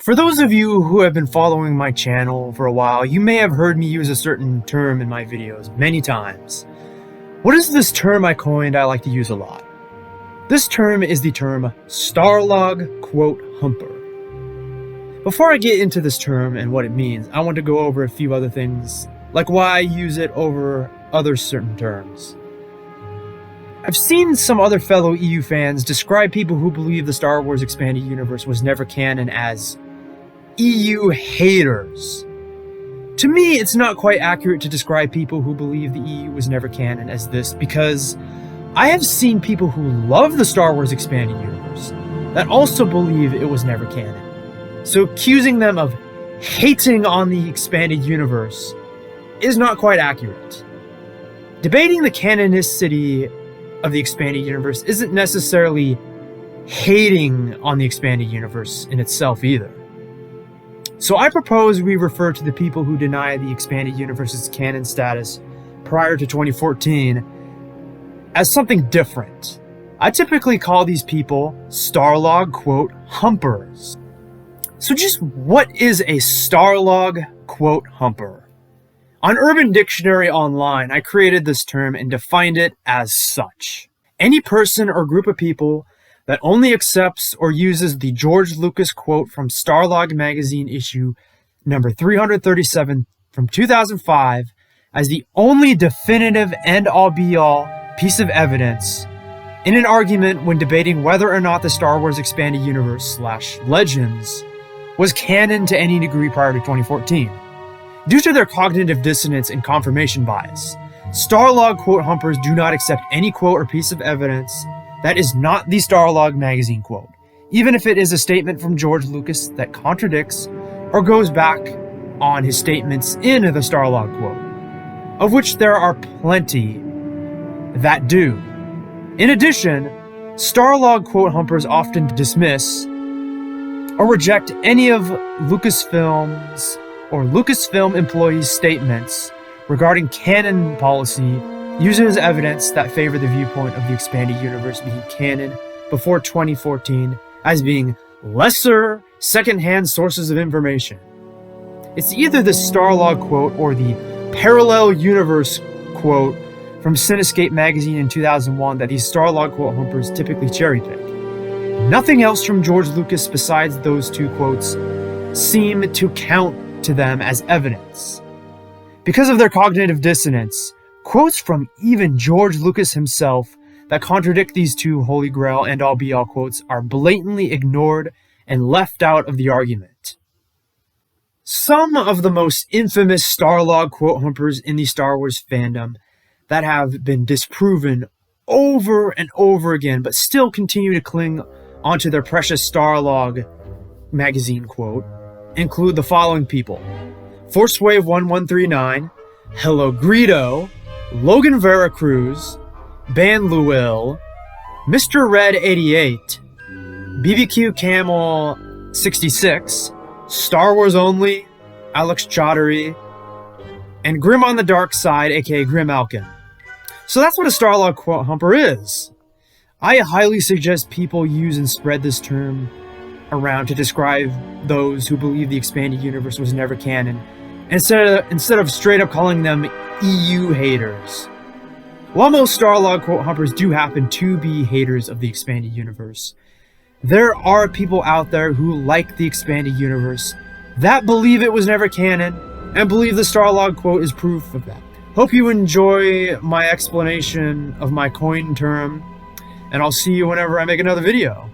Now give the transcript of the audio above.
For those of you who have been following my channel for a while, you may have heard me use a certain term in my videos many times. What is this term I coined I like to use a lot? This term is the term Starlog Quote Humper. Before I get into this term and what it means, I want to go over a few other things, like why I use it over other certain terms. I've seen some other fellow EU fans describe people who believe the Star Wars Expanded Universe was never canon as EU haters. To me, it's not quite accurate to describe people who believe the EU was never canon as this, because I have seen people who love the Star Wars Expanded Universe that also believe it was never canon. So accusing them of hating on the Expanded Universe is not quite accurate. Debating the canonicity of the Expanded Universe isn't necessarily hating on the Expanded Universe in itself either. So I propose we refer to the people who deny the Expanded Universe's canon status prior to 2014 as something different. I typically call these people Starlog Quote Humpers. So just what is a Starlog Quote Humper? On Urban Dictionary Online, I created this term and defined it as such: any person or group of people that only accepts or uses the George Lucas quote from Starlog magazine issue number 337 from 2005 as the only definitive end-all be-all piece of evidence in an argument when debating whether or not the Star Wars Expanded Universe / Legends was canon to any degree prior to 2014. Due to their cognitive dissonance and confirmation bias, Starlog Quote Humpers do not accept any quote or piece of evidence that is not the Starlog magazine quote, even if it is a statement from George Lucas that contradicts or goes back on his statements in the Starlog quote, of which there are plenty that do. In addition, Starlog Quote Humpers often dismiss or reject any of Lucasfilm's or Lucasfilm employees' statements regarding canon policy using as evidence that favor the viewpoint of the Expanded Universe being canon before 2014 as being lesser second-hand sources of information. It's either the Starlog quote or the Parallel Universe quote from Cinescape magazine in 2001 that these Starlog Quote Humpers typically cherry-pick. Nothing else from George Lucas besides those two quotes seem to count to them as evidence. Because of their cognitive dissonance, quotes from even George Lucas himself that contradict these two holy grail and all be all quotes are blatantly ignored and left out of the argument. Some of the most infamous Starlog Quote Humpers in the Star Wars fandom that have been disproven over and over again but still continue to cling onto their precious Starlog magazine quote include the following people: Forcewave 1139, Hellogreedo, Logan Veracruz, Banluil, Mr. Red 88, BBQ Camel 66, StarWarsOnly, Alex Chaudhary, and Grim on the Dark Side, aka Grim Alkin. So that's what a Starlog Quote Humper is. I highly suggest people use and spread this term around to describe those who believe the Expanded Universe was never canon, instead of straight up calling them EU haters. While most Starlog Quote Humpers do happen to be haters of the Expanded Universe, there are people out there who like the Expanded Universe, that believe it was never canon, and believe the Starlog quote is proof of that. Hope you enjoy my explanation of my coined term, and I'll see you whenever I make another video.